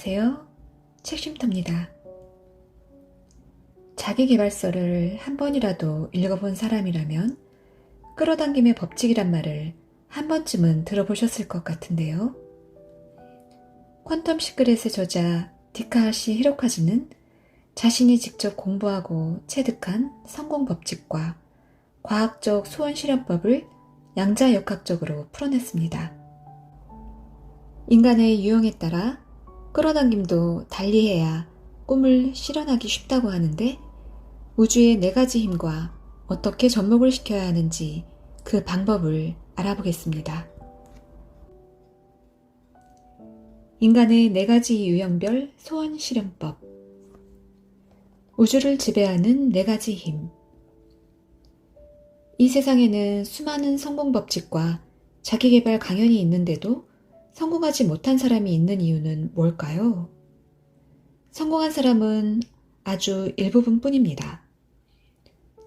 안녕하세요. 책쉼터입니다. 자기계발서를 한 번이라도 읽어본 사람이라면 끌어당김의 법칙이란 말을 한 번쯤은 들어보셨을 것 같은데요. 퀀텀 시크릿의 저자 디카하시 히로카즈는 자신이 직접 공부하고 체득한 성공 법칙과 과학적 소원 실현법을 양자역학적으로 풀어냈습니다. 인간의 유형에 따라 끌어당김도 달리해야 꿈을 실현하기 쉽다고 하는데 우주의 4가지 힘과 어떻게 접목을 시켜야 하는지 그 방법을 알아보겠습니다. 인간의 4가지 유형별 소원 실현법. 우주를 지배하는 4가지 힘. 이 세상에는 수많은 성공 법칙과 자기계발 강연이 있는데도 성공하지 못한 사람이 있는 이유는 뭘까요? 성공한 사람은 아주 일부분 뿐입니다.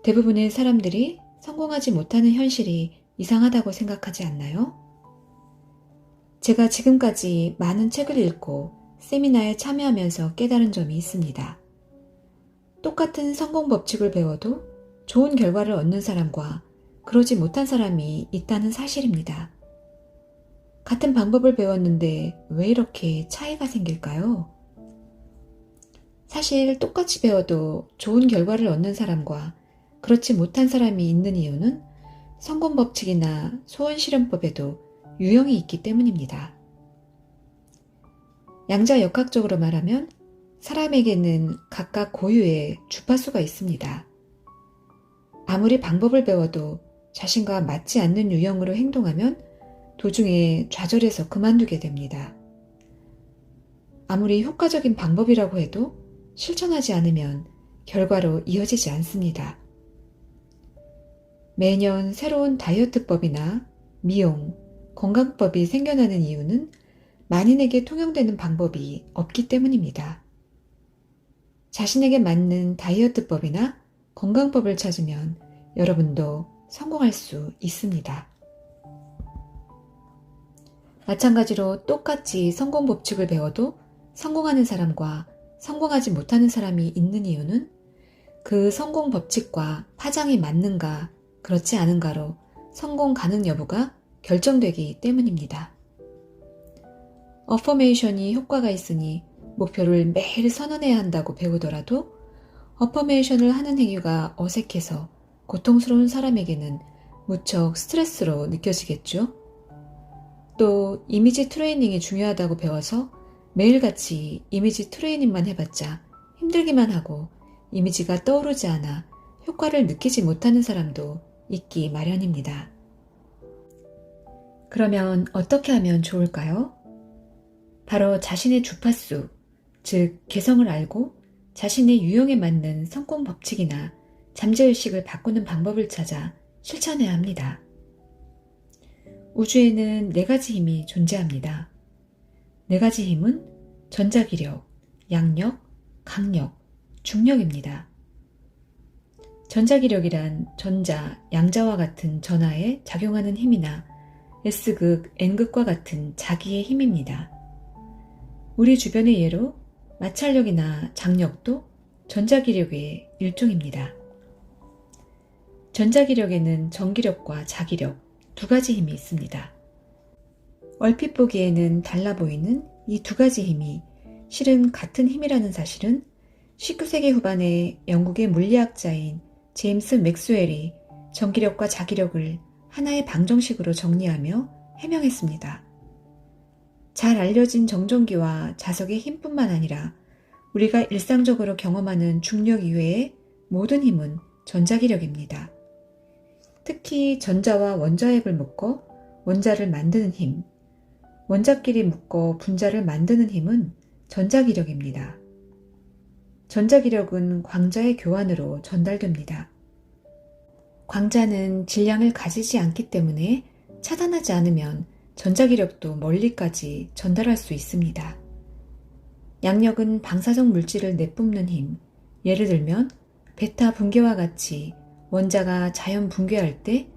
대부분의 사람들이 성공하지 못하는 현실이 이상하다고 생각하지 않나요? 제가 지금까지 많은 책을 읽고 세미나에 참여하면서 깨달은 점이 있습니다. 똑같은 성공 법칙을 배워도 좋은 결과를 얻는 사람과 그러지 못한 사람이 있다는 사실입니다. 같은 방법을 배웠는데 왜 이렇게 차이가 생길까요? 사실 똑같이 배워도 좋은 결과를 얻는 사람과 그렇지 못한 사람이 있는 이유는 성공 법칙이나 소원 실현법에도 유형이 있기 때문입니다. 양자역학적으로 말하면 사람에게는 각각 고유의 주파수가 있습니다. 아무리 방법을 배워도 자신과 맞지 않는 유형으로 행동하면 도중에 좌절해서 그만두게 됩니다. 아무리 효과적인 방법이라고 해도 실천하지 않으면 결과로 이어지지 않습니다. 매년 새로운 다이어트법이나 미용, 건강법이 생겨나는 이유는 만인에게 통용되는 방법이 없기 때문입니다. 자신에게 맞는 다이어트법이나 건강법을 찾으면 여러분도 성공할 수 있습니다. 마찬가지로 똑같이 성공 법칙을 배워도 성공하는 사람과 성공하지 못하는 사람이 있는 이유는 그 성공 법칙과 파장이 맞는가 그렇지 않은가로 성공 가능 여부가 결정되기 때문입니다. 어퍼메이션이 효과가 있으니 목표를 매일 선언해야 한다고 배우더라도 어퍼메이션을 하는 행위가 어색해서 고통스러운 사람에게는 무척 스트레스로 느껴지겠죠? 또 이미지 트레이닝이 중요하다고 배워서 매일같이 이미지 트레이닝만 해봤자 힘들기만 하고 이미지가 떠오르지 않아 효과를 느끼지 못하는 사람도 있기 마련입니다. 그러면 어떻게 하면 좋을까요? 바로 자신의 주파수, 즉 개성을 알고 자신의 유형에 맞는 성공 법칙이나 잠재의식을 바꾸는 방법을 찾아 실천해야 합니다. 우주에는 4가지 힘이 존재합니다. 4가지 힘은 전자기력, 양력, 강력, 중력입니다. 전자기력이란 전자, 양자와 같은 전하에 작용하는 힘이나 S극, N극과 같은 자기의 힘입니다. 우리 주변의 예로 마찰력이나 장력도 전자기력의 일종입니다. 전자기력에는 전기력과 자기력, 2가지 힘이 있습니다. 얼핏 보기에는 달라 보이는 이 2가지 힘이 실은 같은 힘이라는 사실은 19세기 후반에 영국의 물리학자인 제임스 맥스웰이 전기력과 자기력을 하나의 방정식으로 정리하며 해명했습니다. 잘 알려진 정전기와 자석의 힘뿐만 아니라 우리가 일상적으로 경험하는 중력 이외의 모든 힘은 전자기력입니다. 특히 전자와 원자핵을 묶어 원자를 만드는 힘, 원자끼리 묶어 분자를 만드는 힘은 전자기력입니다. 전자기력은 광자의 교환으로 전달됩니다. 광자는 질량을 가지지 않기 때문에 차단하지 않으면 전자기력도 멀리까지 전달할 수 있습니다. 양력은 방사성 물질을 내뿜는 힘, 예를 들면 베타 붕괴와 같이 원자가 자연 붕괴할 때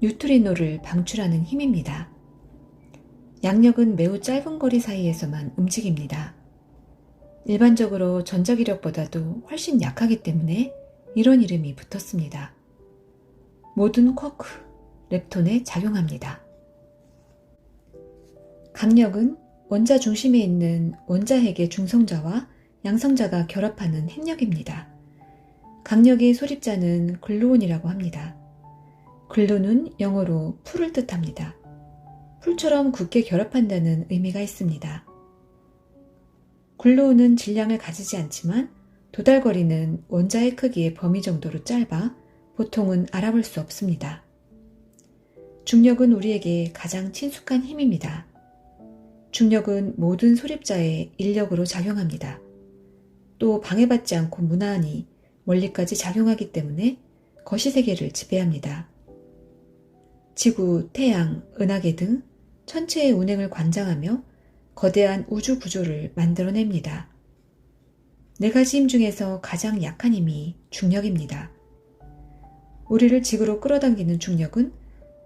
뉴트리노를 방출하는 힘입니다. 양력은 매우 짧은 거리 사이에서만 움직입니다. 일반적으로 전자기력보다도 훨씬 약하기 때문에 이런 이름이 붙었습니다. 모든 쿼크, 렙톤에 작용합니다. 강력은 원자 중심에 있는 원자핵의 중성자와 양성자가 결합하는 핵력입니다. 강력의 소립자는 글루온이라고 합니다. 글루는 영어로 풀을 뜻합니다. 풀처럼 굳게 결합한다는 의미가 있습니다. 글루온은 질량을 가지지 않지만 도달거리는 원자의 크기의 범위 정도로 짧아 보통은 알아볼 수 없습니다. 중력은 우리에게 가장 친숙한 힘입니다. 중력은 모든 소립자의 인력으로 작용합니다. 또 방해받지 않고 무난히 멀리까지 작용하기 때문에 거시세계를 지배합니다. 지구, 태양, 은하계 등 천체의 운행을 관장하며 거대한 우주 구조를 만들어냅니다. 네 가지 힘 중에서 가장 약한 힘이 중력입니다. 우리를 지구로 끌어당기는 중력은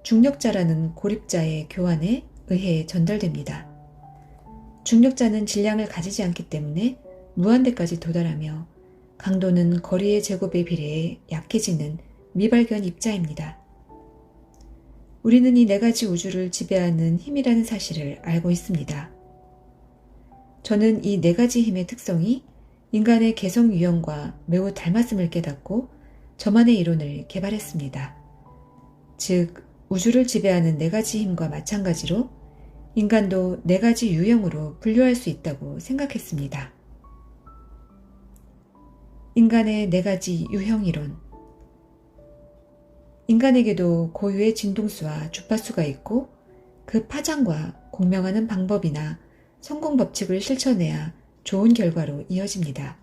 중력자라는 고립자의 교환에 의해 전달됩니다. 중력자는 질량을 가지지 않기 때문에 무한대까지 도달하며 강도는 거리의 제곱에 비례해 약해지는 미발견 입자입니다. 우리는 이 네 가지 우주를 지배하는 힘이라는 사실을 알고 있습니다. 저는 이 네 가지 힘의 특성이 인간의 개성 유형과 매우 닮았음을 깨닫고 저만의 이론을 개발했습니다. 즉, 우주를 지배하는 네 가지 힘과 마찬가지로 인간도 네 가지 유형으로 분류할 수 있다고 생각했습니다. 인간의 네 가지 유형 이론. 인간에게도 고유의 진동수와 주파수가 있고 그 파장과 공명하는 방법이나 성공 법칙을 실천해야 좋은 결과로 이어집니다.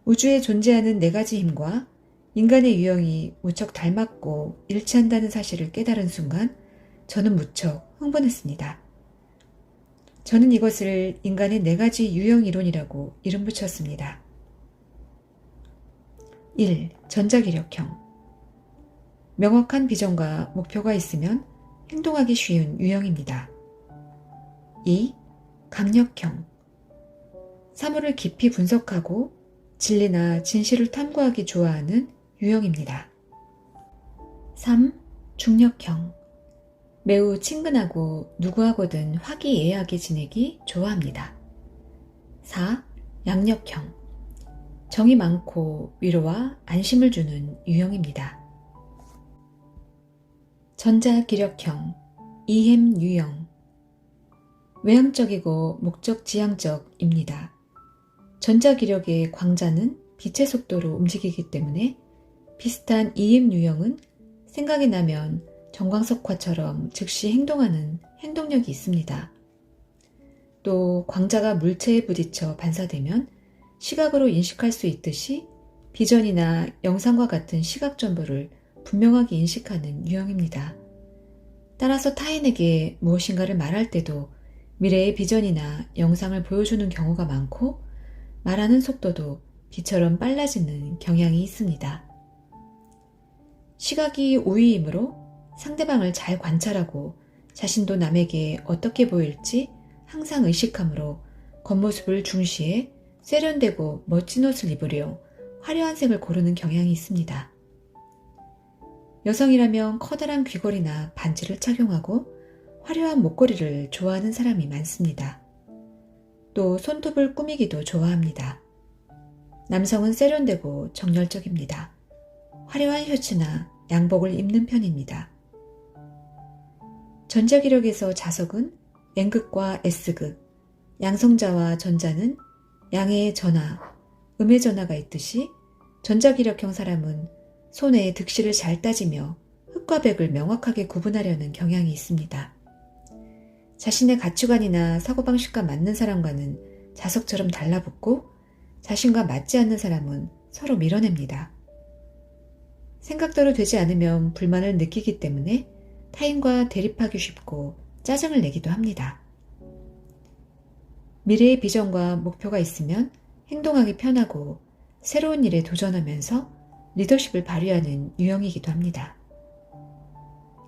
우주에 존재하는 네 가지 힘과 인간의 유형이 무척 닮았고 일치한다는 사실을 깨달은 순간 저는 무척 흥분했습니다. 저는 이것을 인간의 네 가지 유형 이론이라고 이름 붙였습니다. 1. 전자기력형. 명확한 비전과 목표가 있으면 행동하기 쉬운 유형입니다. 2. 강력형. 사물을 깊이 분석하고 진리나 진실을 탐구하기 좋아하는 유형입니다. 3. 중력형. 매우 친근하고 누구하고든 화기애애하게 지내기 좋아합니다. 4. 양력형. 정이 많고 위로와 안심을 주는 유형입니다. 전자기력형, 이햄 유형. 외향적이고 목적지향적입니다. 전자기력의 광자는 빛의 속도로 움직이기 때문에 비슷한 EM 유형은 생각이 나면 정광석화처럼 즉시 행동하는 행동력이 있습니다. 또 광자가 물체에 부딪혀 반사되면 시각으로 인식할 수 있듯이 비전이나 영상과 같은 시각 정보를 분명하게 인식하는 유형입니다. 따라서 타인에게 무엇인가를 말할 때도 미래의 비전이나 영상을 보여주는 경우가 많고 말하는 속도도 빛처럼 빨라지는 경향이 있습니다. 시각이 우위이므로 상대방을 잘 관찰하고 자신도 남에게 어떻게 보일지 항상 의식하므로 겉모습을 중시해 세련되고 멋진 옷을 입으려 화려한 색을 고르는 경향이 있습니다. 여성이라면 커다란 귀걸이나 반지를 착용하고 화려한 목걸이를 좋아하는 사람이 많습니다. 또 손톱을 꾸미기도 좋아합니다. 남성은 세련되고 정열적입니다. 화려한 셔츠나 양복을 입는 편입니다. 전자기력에서 자석은 N극과 S극, 양성자와 전자는 양의 전하, 음의 전하가 있듯이 전자기력형 사람은 손에 득실을 잘 따지며 흑과 백을 명확하게 구분하려는 경향이 있습니다. 자신의 가치관이나 사고방식과 맞는 사람과는 자석처럼 달라붙고 자신과 맞지 않는 사람은 서로 밀어냅니다. 생각대로 되지 않으면 불만을 느끼기 때문에 타인과 대립하기 쉽고 짜증을 내기도 합니다. 미래의 비전과 목표가 있으면 행동하기 편하고 새로운 일에 도전하면서 리더십을 발휘하는 유형이기도 합니다.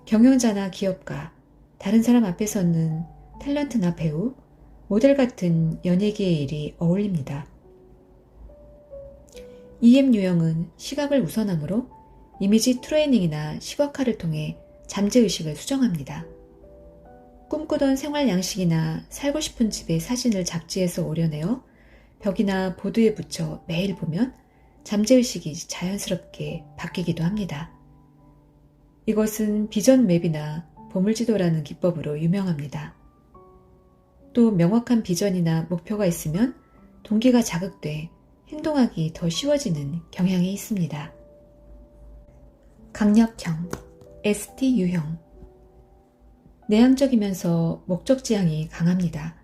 경영자나 기업가, 다른 사람 앞에 서는 탤런트나 배우, 모델 같은 연예계의 일이 어울립니다. EM 유형은 시각을 우선하므로 이미지 트레이닝이나 시각화를 통해 잠재의식을 수정합니다. 꿈꾸던 생활 양식이나 살고 싶은 집의 사진을 잡지에서 오려내어 벽이나 보드에 붙여 매일 보면 잠재의식이 자연스럽게 바뀌기도 합니다. 이것은 비전 맵이나 보물지도라는 기법으로 유명합니다. 또 명확한 비전이나 목표가 있으면 동기가 자극돼 행동하기 더 쉬워지는 경향이 있습니다. 강력형, ST 유형. 내향적이면서 목적지향이 강합니다.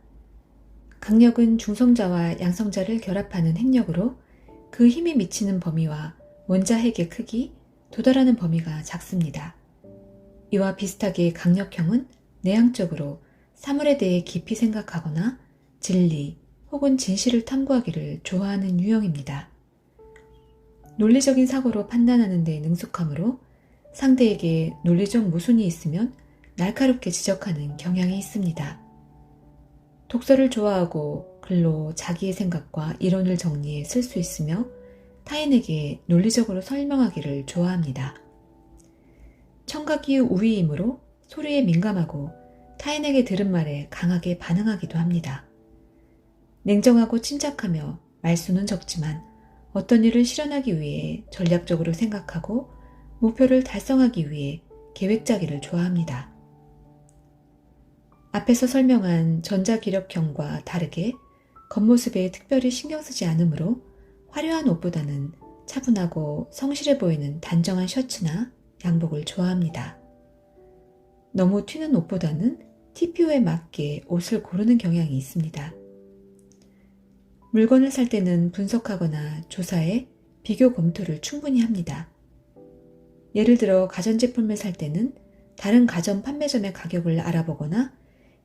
강력은 중성자와 양성자를 결합하는 행력으로 그 힘이 미치는 범위와 원자 핵의 크기, 도달하는 범위가 작습니다. 이와 비슷하게 강력형은 내향적으로 사물에 대해 깊이 생각하거나 진리 혹은 진실을 탐구하기를 좋아하는 유형입니다. 논리적인 사고로 판단하는 데 능숙하므로 상대에게 논리적 모순이 있으면 날카롭게 지적하는 경향이 있습니다. 독서를 좋아하고 글로 자기의 생각과 이론을 정리해 쓸 수 있으며 타인에게 논리적으로 설명하기를 좋아합니다. 청각이 우위이므로 소리에 민감하고 타인에게 들은 말에 강하게 반응하기도 합니다. 냉정하고 침착하며 말수는 적지만 어떤 일을 실현하기 위해 전략적으로 생각하고 목표를 달성하기 위해 계획 짜기를 좋아합니다. 앞에서 설명한 전자기력형과 다르게 겉모습에 특별히 신경 쓰지 않으므로 화려한 옷보다는 차분하고 성실해 보이는 단정한 셔츠나 양복을 좋아합니다. 너무 튀는 옷보다는 TPO에 맞게 옷을 고르는 경향이 있습니다. 물건을 살 때는 분석하거나 조사해 비교 검토를 충분히 합니다. 예를 들어 가전제품을 살 때는 다른 가전 판매점의 가격을 알아보거나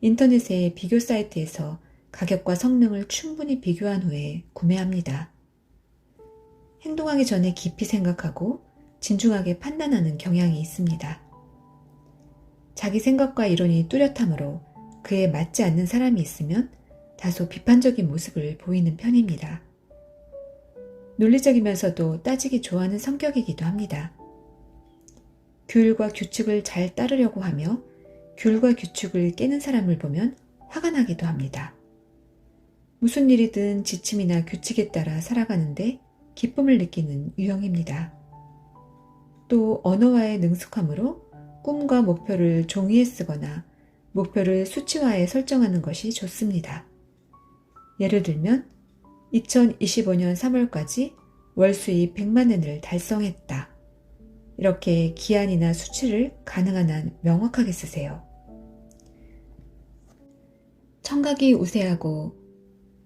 인터넷의 비교 사이트에서 가격과 성능을 충분히 비교한 후에 구매합니다. 행동하기 전에 깊이 생각하고 진중하게 판단하는 경향이 있습니다. 자기 생각과 이론이 뚜렷하므로 그에 맞지 않는 사람이 있으면 다소 비판적인 모습을 보이는 편입니다. 논리적이면서도 따지기 좋아하는 성격이기도 합니다. 규율과 규칙을 잘 따르려고 하며 규율과 규칙을 깨는 사람을 보면 화가 나기도 합니다. 무슨 일이든 지침이나 규칙에 따라 살아가는데 기쁨을 느끼는 유형입니다. 또 언어와의 능숙함으로 꿈과 목표를 종이에 쓰거나 목표를 수치화해 설정하는 것이 좋습니다. 예를 들면 2025년 3월까지 월 수입 100만 엔을 달성했다. 이렇게 기한이나 수치를 가능한 한 명확하게 쓰세요. 청각이 우세하고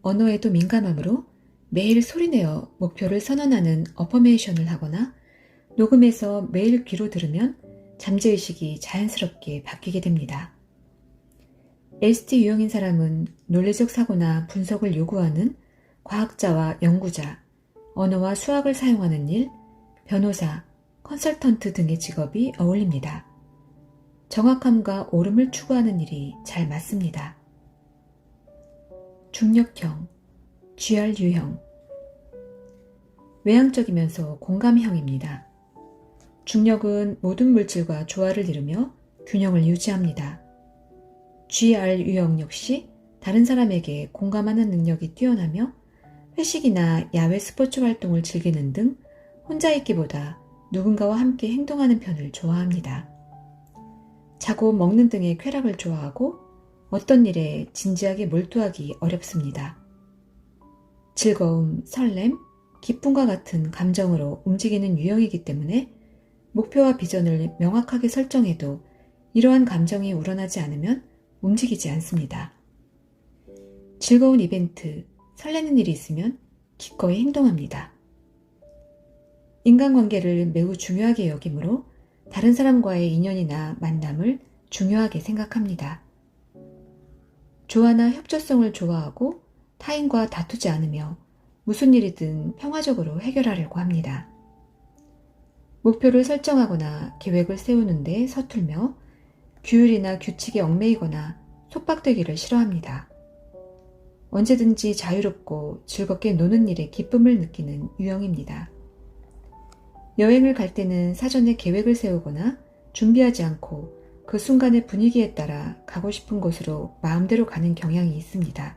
언어에도 민감하므로 매일 소리내어 목표를 선언하는 어퍼메이션을 하거나 녹음해서 매일 귀로 들으면 잠재의식이 자연스럽게 바뀌게 됩니다. ST 유형인 사람은 논리적 사고나 분석을 요구하는 과학자와 연구자, 언어와 수학을 사용하는 일, 변호사, 컨설턴트 등의 직업이 어울립니다. 정확함과 옳음을 추구하는 일이 잘 맞습니다. 중력형, GR 유형. 외향적이면서 공감형입니다. 중력은 모든 물질과 조화를 이루며 균형을 유지합니다. GR 유형 역시 다른 사람에게 공감하는 능력이 뛰어나며 회식이나 야외 스포츠 활동을 즐기는 등 혼자 있기보다 누군가와 함께 행동하는 편을 좋아합니다. 자고 먹는 등의 쾌락을 좋아하고 어떤 일에 진지하게 몰두하기 어렵습니다. 즐거움, 설렘, 기쁨과 같은 감정으로 움직이는 유형이기 때문에 목표와 비전을 명확하게 설정해도 이러한 감정이 우러나지 않으면 움직이지 않습니다. 즐거운 이벤트, 설레는 일이 있으면 기꺼이 행동합니다. 인간관계를 매우 중요하게 여기므로 다른 사람과의 인연이나 만남을 중요하게 생각합니다. 조화나 협조성을 좋아하고 타인과 다투지 않으며 무슨 일이든 평화적으로 해결하려고 합니다. 목표를 설정하거나 계획을 세우는데 서툴며 규율이나 규칙에 얽매이거나 속박되기를 싫어합니다. 언제든지 자유롭고 즐겁게 노는 일에 기쁨을 느끼는 유형입니다. 여행을 갈 때는 사전에 계획을 세우거나 준비하지 않고 그 순간의 분위기에 따라 가고 싶은 곳으로 마음대로 가는 경향이 있습니다.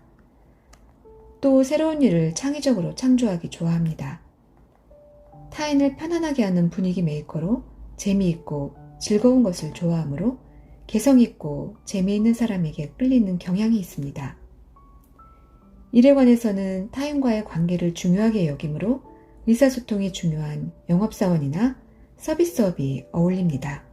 또 새로운 일을 창의적으로 창조하기 좋아합니다. 타인을 편안하게 하는 분위기 메이커로 재미있고 즐거운 것을 좋아하므로 개성있고 재미있는 사람에게 끌리는 경향이 있습니다. 일에 관해서는 타인과의 관계를 중요하게 여기므로 의사소통이 중요한 영업사원이나 서비스업이 어울립니다.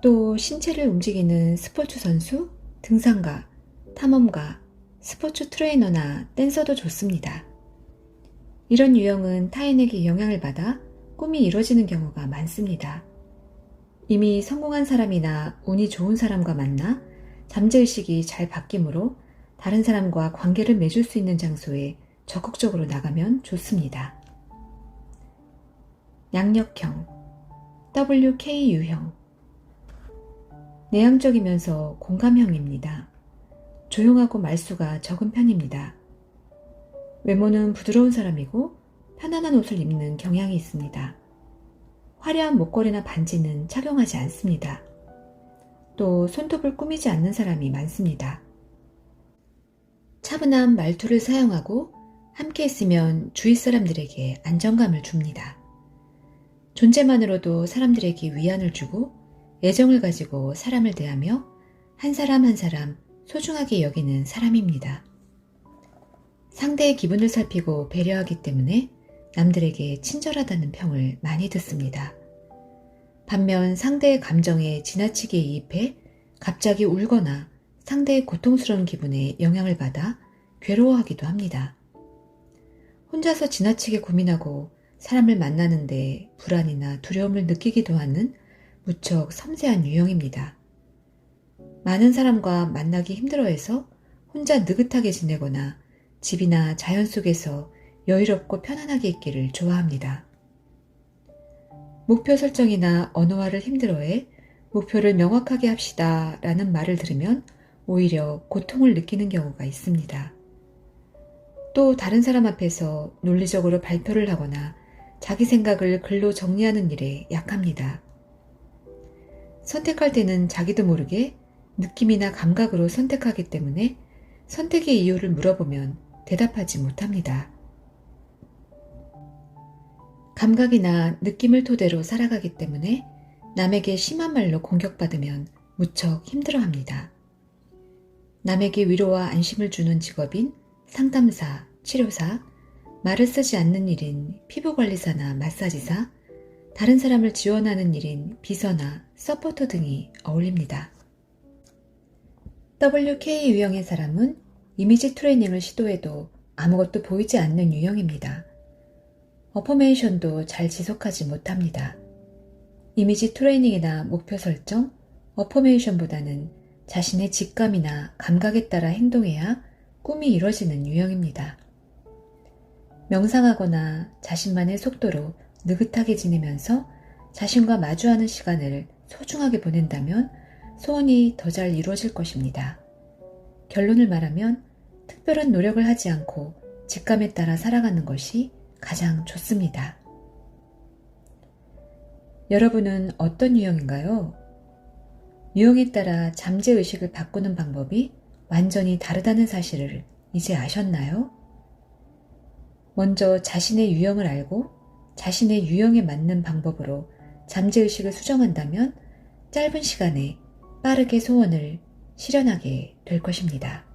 또 신체를 움직이는 스포츠 선수, 등산가, 탐험가, 스포츠 트레이너나 댄서도 좋습니다. 이런 유형은 타인에게 영향을 받아 꿈이 이루어지는 경우가 많습니다. 이미 성공한 사람이나 운이 좋은 사람과 만나 잠재의식이 잘 바뀌므로 다른 사람과 관계를 맺을 수 있는 장소에 적극적으로 나가면 좋습니다. 양력형, WK 유형. 내향적이면서 공감형입니다. 조용하고 말수가 적은 편입니다. 외모는 부드러운 사람이고 편안한 옷을 입는 경향이 있습니다. 화려한 목걸이나 반지는 착용하지 않습니다. 또 손톱을 꾸미지 않는 사람이 많습니다. 차분한 말투를 사용하고 함께 있으면 주위 사람들에게 안정감을 줍니다. 존재만으로도 사람들에게 위안을 주고 애정을 가지고 사람을 대하며 한 사람 한 사람 소중하게 여기는 사람입니다. 상대의 기분을 살피고 배려하기 때문에 남들에게 친절하다는 평을 많이 듣습니다. 반면 상대의 감정에 지나치게 이입해 갑자기 울거나 상대의 고통스러운 기분에 영향을 받아 괴로워하기도 합니다. 혼자서 지나치게 고민하고 사람을 만나는데 불안이나 두려움을 느끼기도 하는 무척 섬세한 유형입니다. 많은 사람과 만나기 힘들어해서 혼자 느긋하게 지내거나 집이나 자연 속에서 여유롭고 편안하게 있기를 좋아합니다. 목표 설정이나 언어화를 힘들어해 목표를 명확하게 합시다 라는 말을 들으면 오히려 고통을 느끼는 경우가 있습니다. 또 다른 사람 앞에서 논리적으로 발표를 하거나 자기 생각을 글로 정리하는 일에 약합니다. 선택할 때는 자기도 모르게 느낌이나 감각으로 선택하기 때문에 선택의 이유를 물어보면 대답하지 못합니다. 감각이나 느낌을 토대로 살아가기 때문에 남에게 심한 말로 공격받으면 무척 힘들어합니다. 남에게 위로와 안심을 주는 직업인 상담사, 치료사, 말을 쓰지 않는 일인 피부관리사나 마사지사, 다른 사람을 지원하는 일인 비서나 서포터 등이 어울립니다. WK 유형의 사람은 이미지 트레이닝을 시도해도 아무것도 보이지 않는 유형입니다. 어퍼메이션도 잘 지속하지 못합니다. 이미지 트레이닝이나 목표 설정, 어퍼메이션보다는 자신의 직감이나 감각에 따라 행동해야 꿈이 이루어지는 유형입니다. 명상하거나 자신만의 속도로 느긋하게 지내면서 자신과 마주하는 시간을 소중하게 보낸다면 소원이 더 잘 이루어질 것입니다. 결론을 말하면 특별한 노력을 하지 않고 직감에 따라 살아가는 것이 가장 좋습니다. 여러분은 어떤 유형인가요? 유형에 따라 잠재의식을 바꾸는 방법이 완전히 다르다는 사실을 이제 아셨나요? 먼저 자신의 유형을 알고 자신의 유형에 맞는 방법으로 잠재의식을 수정한다면 짧은 시간에 빠르게 소원을 실현하게 될 것입니다.